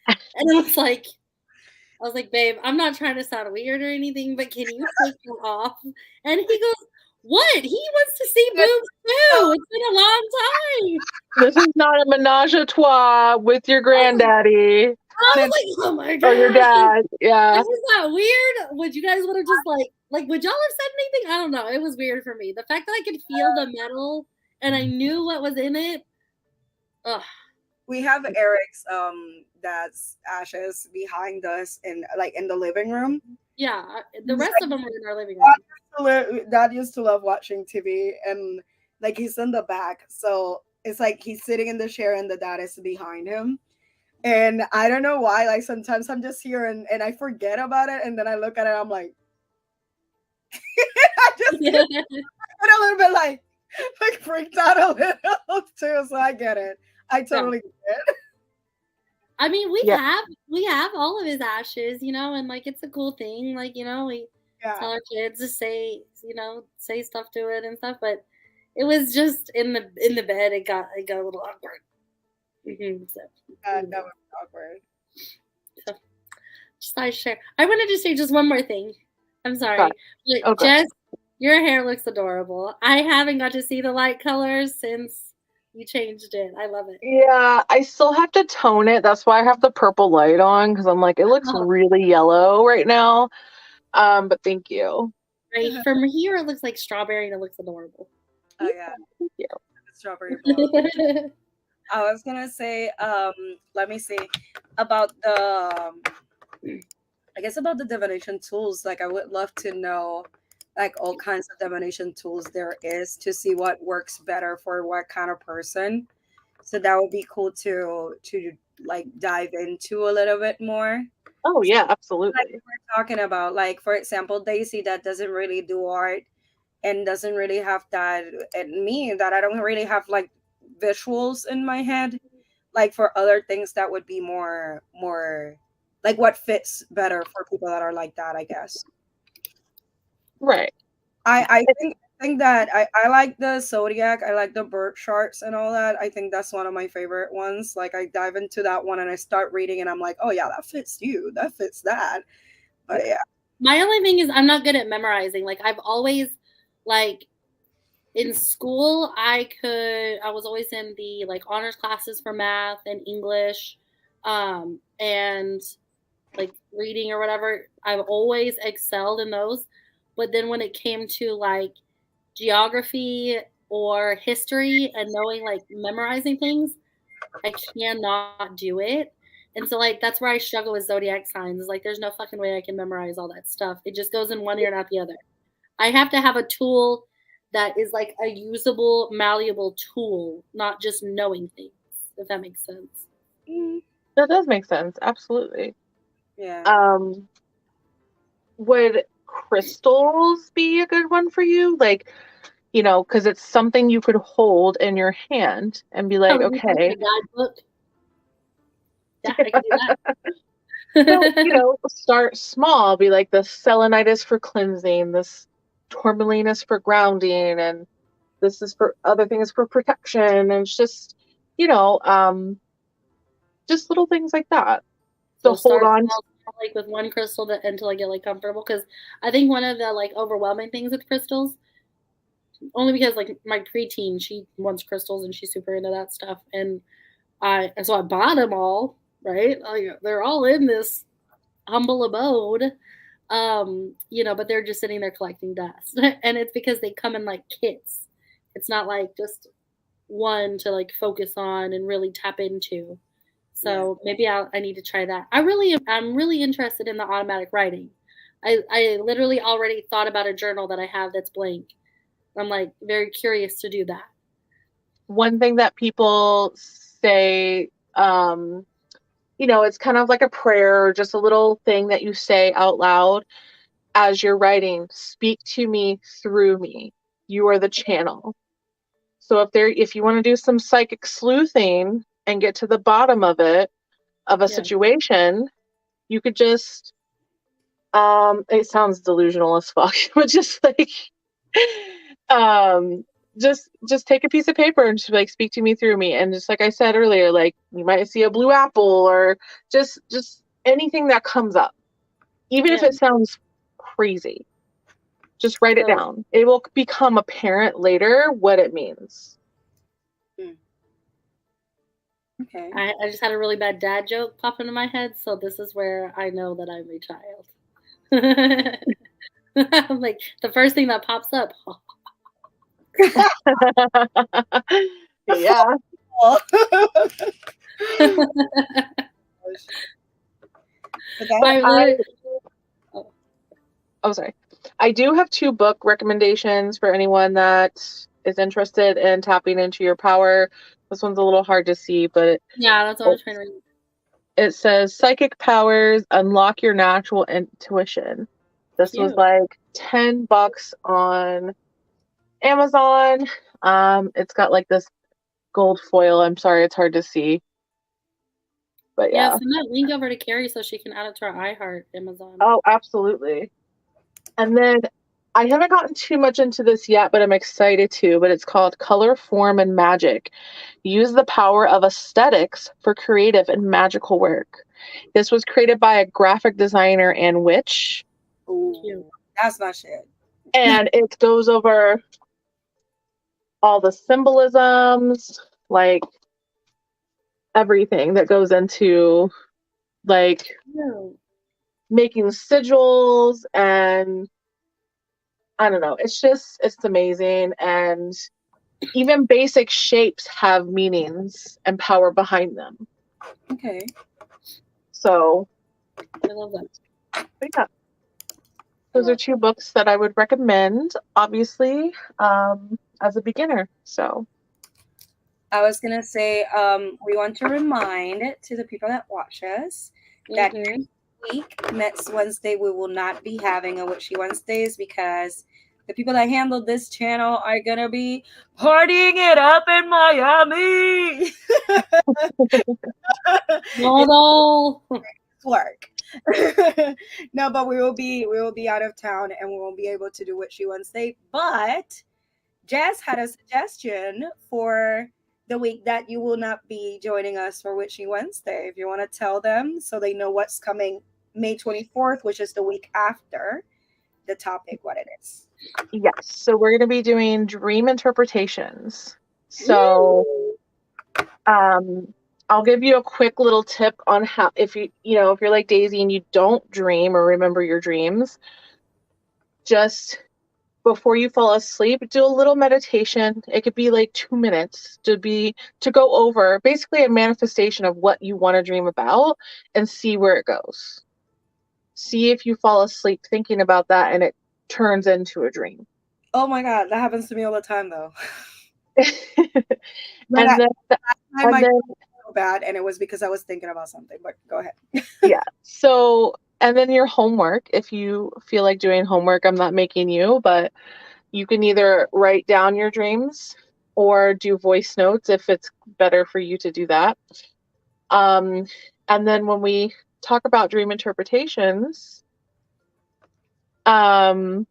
And I was like, babe, I'm not trying to sound weird or anything, but can you take them off? And he goes, what? He wants to see boobs too. It's been a long time. This is not a menage a trois with your granddaddy. I was like, oh my god. Or your dad. Yeah. Isn't that weird? Would you guys would have just would y'all have said anything? I don't know. It was weird for me. The fact that I could feel the metal and I knew what was in it. Ugh. We have Eric's dad's ashes behind us in the living room. Yeah, the rest of them were in our living room. Dad used to love watching TV, and like he's in the back, so it's like he's sitting in the chair and the dad is behind him. And I don't know why, like sometimes I'm just here and I forget about it, and then I look at it, I'm like, I just get a little bit like freaked out a little too. So I get it. I totally get it. I mean, we have all of his ashes, and like it's a cool thing. Like we tell our kids to say stuff to it and stuff, but it was just in the bed. It got a little awkward. Mm-hmm, that was awkward. So, just I share. I wanted to say just one more thing. I'm sorry, okay. Jess, your hair looks adorable. I haven't got to see the light colors since you changed it. I love it. Yeah, I still have to tone it. That's why I have the purple light on, because I'm like, it looks really yellow right now. But thank you. Right, from here it looks like strawberry and it looks adorable. Oh yeah, thank you. Strawberry. I was gonna say, let me see about about the divination tools. Like, I would love to know, like, all kinds of divination tools there is to see what works better for what kind of person. So that would be cool to like dive into a little bit more. Oh yeah, absolutely. Like we're talking about, like, for example, Daisy that doesn't really do art and doesn't really have that, and me that I don't really have like visuals in my head, like for other things that would be more like what fits better for people that are like that, I guess. Right. I think think that I like the zodiac. I like the birth charts and all that. I think that's one of my favorite ones. Like I dive into that one and I start reading and I'm like, oh yeah, that fits you. That fits that. But yeah. My only thing is I'm not good at memorizing. Like I've always like in school I was always in the like honors classes for math and English and like reading or whatever. I've always excelled in those. But then when it came to like geography or history and knowing like memorizing things, I cannot do it. And so like that's where I struggle with zodiac signs. Like there's no fucking way I can memorize all that stuff. It just goes in one ear, not the other. I have to have a tool that is like a usable, malleable tool, not just knowing things, if that makes sense. That does make sense. Absolutely. Yeah. Would crystals be a good one for you? Like, you know, because it's something you could hold in your hand and be like, okay. Guidebook. Yeah, I can do that. So, you know, start small. Be like the selenite for cleansing, this tourmaline is for grounding, and this is for other things for protection. And it's just, you know, just little things like that. So hold on. Like with one crystal until I get like comfortable, because I think one of the like overwhelming things with crystals, only because like my preteen, she wants crystals and she's super into that stuff, and so I bought them all, right? Like, they're all in this humble abode, you know, but they're just sitting there collecting dust, and it's because they come in like kits. It's not like just one to like focus on and really tap into. So maybe I need to try that. I'm really interested in the automatic writing. I literally already thought about a journal that I have that's blank. I'm like very curious to do that. One thing that people say, you know, it's kind of like a prayer or just a little thing that you say out loud as you're writing. Speak to me through me. You are the channel. So if you want to do some psychic sleuthing and get to the bottom of it, of a situation, you could just, it sounds delusional as fuck, but just like, just take a piece of paper and just like speak to me through me. And just like I said earlier, like you might see a blue apple or just anything that comes up, even if it sounds crazy, just write it down. It will become apparent later what it means. Okay. I just had a really bad dad joke pop into my head, so this is where I know that I'm a child. Like the first thing that pops up. Yeah. Oh, sorry. I do have 2 book recommendations for anyone that is interested in tapping into your power. This one's a little hard to see, but yeah, that's what I was trying to read. It says Psychic Powers, Unlock Your Natural Intuition. This was like $10 on Amazon. It's got like this gold foil. I'm sorry, it's hard to see. But yeah. Send that link over to Carrie so she can add it to our iHeart Amazon. Oh, absolutely. And then I haven't gotten too much into this yet, but I'm excited to. But it's called Color, Form, and Magic. Use the power of aesthetics for creative and magical work. This was created by a graphic designer and witch. Ooh, that's my shit. And it goes over all the symbolisms, like everything that goes into like making sigils, and I don't know, it's amazing. And even basic shapes have meanings and power behind them. Okay. So I love that. But yeah, those are 2 books that I would recommend, obviously, as a beginner. So I was gonna say, we want to remind to the people that watch us that next Wednesday, we will not be having a Witchy Wednesdays because the people that handle this channel are gonna be partying it up in Miami. No. Work. No, but we will be out of town and we won't be able to do Witchy Wednesday. But Jess had a suggestion for the week that you will not be joining us for Witchy Wednesday. If you want to tell them so they know what's coming May 24th, which is the week after the topic, what it is. Yes. So we're going to be doing dream interpretations. So I'll give you a quick little tip on how, if you're like Daisy and you don't dream or remember your dreams, just before you fall asleep, do a little meditation. It could be like 2 minutes to go over basically a manifestation of what you want to dream about and see where it goes. See if you fall asleep thinking about that and it turns into a dream. Oh my God, that happens to me all the time though. and then bad, and it was because I was thinking about something, but go ahead. Yeah. So, and then your homework, if you feel like doing homework, I'm not making you, but you can either write down your dreams or do voice notes if it's better for you to do that. And then when we talk about dream interpretations, sorry,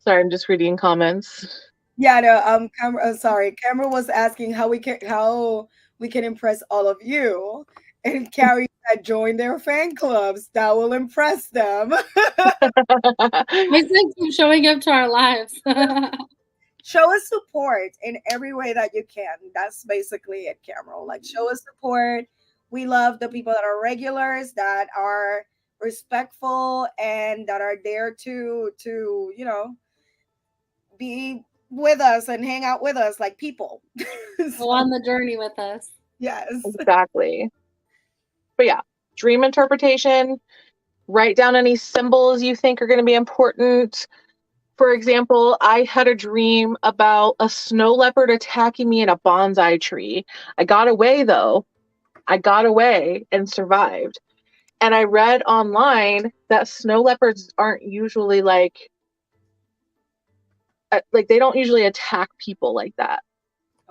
I'm just reading comments. Yeah, no, Cameron was asking how we can impress all of you, and Carrie said join their fan clubs. That will impress them. I said keep showing up to our lives. Show us support in every way that you can. That's basically it, Cameron. Like, show us support. We love the people that are regulars, that are respectful, and that are there to be with us and hang out with us like people. Go on the journey with us. Yes. Exactly. But yeah, dream interpretation, write down any symbols you think are going to be important. For example, I had a dream about a snow leopard attacking me in a bonsai tree. I got away though. I got away and survived. And I read online that snow leopards aren't usually like they don't usually attack people like that.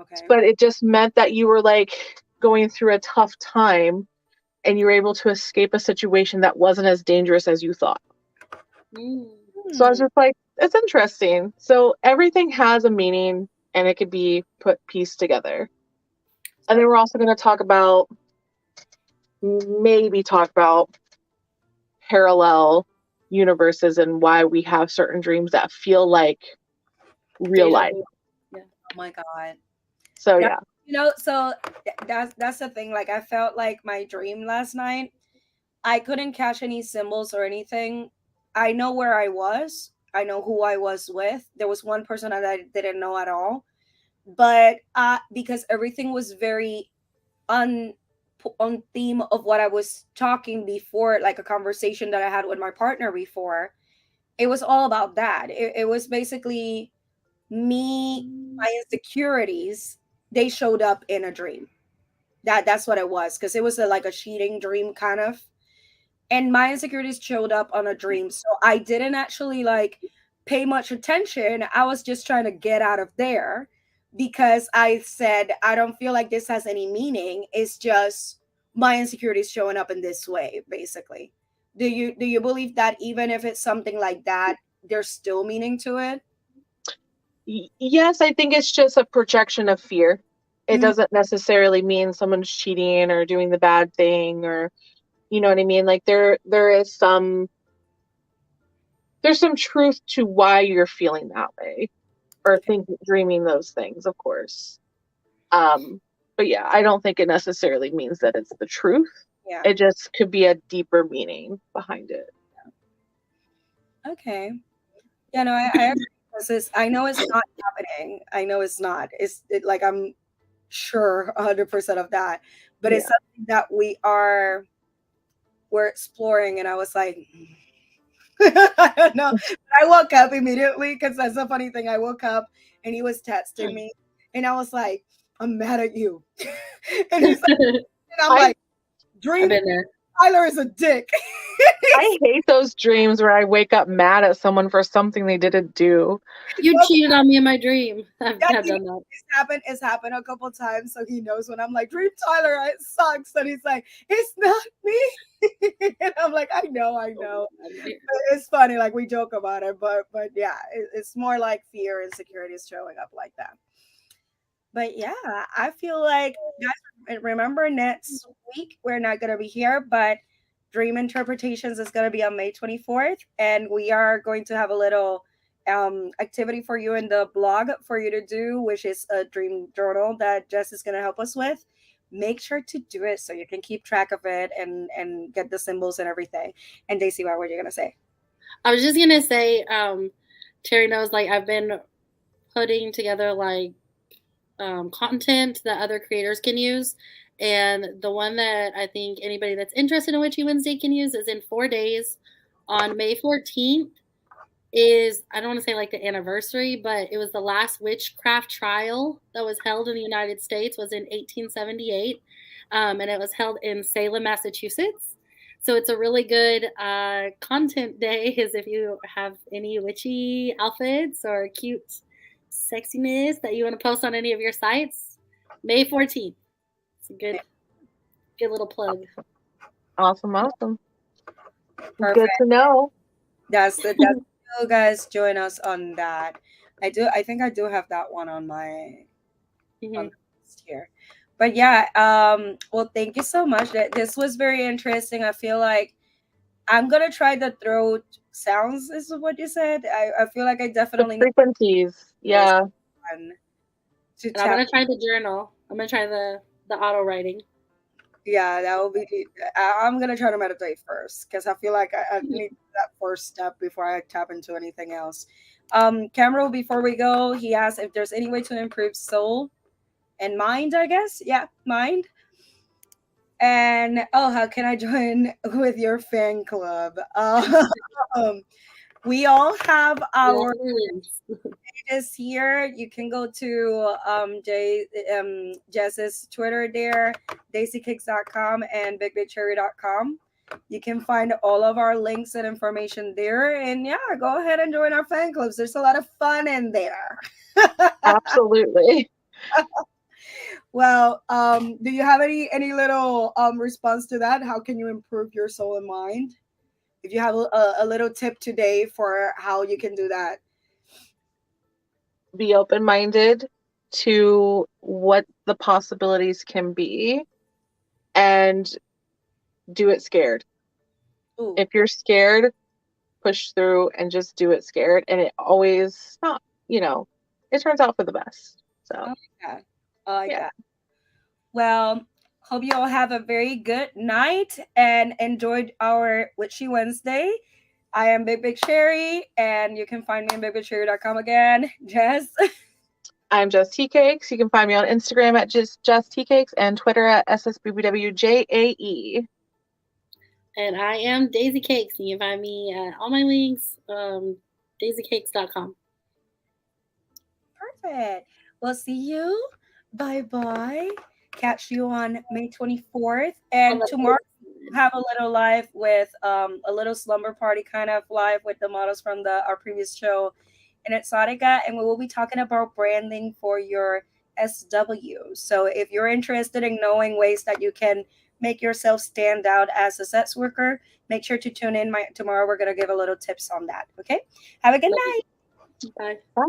Okay. But it just meant that you were like going through a tough time and you were able to escape a situation that wasn't as dangerous as you thought. So I was just like, it's interesting. So everything has a meaning and it could be pieced together. And then we're also going to maybe talk about parallel universes and why we have certain dreams that feel like real life. Yeah. Oh my God. So yeah. So that's the thing. Like, I felt like my dream last night, I couldn't catch any symbols or anything. I know where I was. I know who I was with. There was one person that I didn't know at all. But because everything was very on theme of what I was talking before, like a conversation that I had with my partner before, it was all about that. It was basically me, my insecurities, they showed up in a dream. That's what it was, because it was like a cheating dream kind of. And my insecurities showed up on a dream. So I didn't actually like pay much attention. I was just trying to get out of there because I said, I don't feel like this has any meaning. It's just my insecurities showing up in this way, basically. Do you believe that even if it's something like that, there's still meaning to it? Yes, I think it's just a projection of fear. It doesn't necessarily mean someone's cheating or doing the bad thing, or you know what I mean? Like there's some truth to why you're feeling that way or dreaming those things, of course. But yeah, I don't think it necessarily means that it's the truth. Yeah. It just could be a deeper meaning behind it. Yeah. Okay. Yeah, no, I agree. I know it's not happening. I know it's not. Like, I'm sure 100% of that. But it's something that we're exploring, and I was like, I don't know. I woke up immediately, because that's a funny thing. I woke up and he was texting me, and I was like, I'm mad at you. And he's like, and I'm like, dream, Tyler is a dick. I hate those dreams where I wake up mad at someone for something they didn't do. You cheated on me in my dream. I've done that. It's happened a couple times, so he knows when I'm like, Dream Tyler, it sucks. And he's like, it's not me. And I'm like, I know. It's funny, like we joke about it, but yeah, it's more like fear and insecurity is showing up like that. But yeah, I feel like, guys, remember next week we're not gonna be here, but Dream Interpretations is gonna be on May 24th, and we are going to have a little activity for you in the blog for you to do, which is a dream journal that Jess is gonna help us with. Make sure to do it so you can keep track of it and get the symbols and everything. And Daisy, what were you gonna say? I was just gonna say, Terry knows, like, I've been putting together like content that other creators can use, and the one that I think anybody that's interested in Witchy Wednesday can use is in 4 days. On May 14th is, I don't want to say like the anniversary, but it was the last witchcraft trial that was held in the United States, was in 1878, and it was held in Salem, Massachusetts. So it's a really good content day, is if you have any witchy outfits or cute sexiness that you want to post on any of your sites. May 14th. It's a good little plug. Awesome. Perfect. Good to know. That's you guys join us on that. I think I do have that one on my on the list here. But yeah, well, thank you so much. This was very interesting. I feel like I'm gonna try the throat sounds, is what you said. I feel like I definitely the frequencies. Yeah. And I'm gonna try the journal. I'm gonna try the auto writing. Yeah, that will be. I'm gonna try to meditate first, because I feel like I need that first step before I tap into anything else. Cameron, before we go, he asked if there's any way to improve soul and mind. I guess, yeah, mind. And how can I join with your fan club? We all have our pages here. You can go to Jess's Twitter there, DaisyCakes.com and BigBigCherry.com. You can find all of our links and information there. And yeah, go ahead and join our fan clubs. There's a lot of fun in there. Absolutely. Well, do you have any little response to that? How can you improve your soul and mind? If you have a little tip today for how you can do that. Be open-minded to what the possibilities can be, and do it scared. Ooh. If you're scared, push through and just do it scared, and it always not, it turns out for the best. So I like that. Well, hope you all have a very good night and enjoyed our Witchy Wednesday. I am Big Big Cherry, and you can find me on bigbigcherry.com again. Jess? I'm Jess Teacakes. You can find me on Instagram at Jess Teacakes and Twitter at SSBBWJAE. And I am Daisy Cakes. You can find me at all my links, daisycakes.com. Perfect. We'll see you. Bye-bye. Catch you on May 24th. And tomorrow we'll have a little live with a little slumber party kind of live with the models from our previous show in Exotica. And we will be talking about branding for your SW. So if you're interested in knowing ways that you can make yourself stand out as a sex worker, make sure to tune in tomorrow. We're going to give a little tips on that. Okay? Have a good night. Bye. Bye.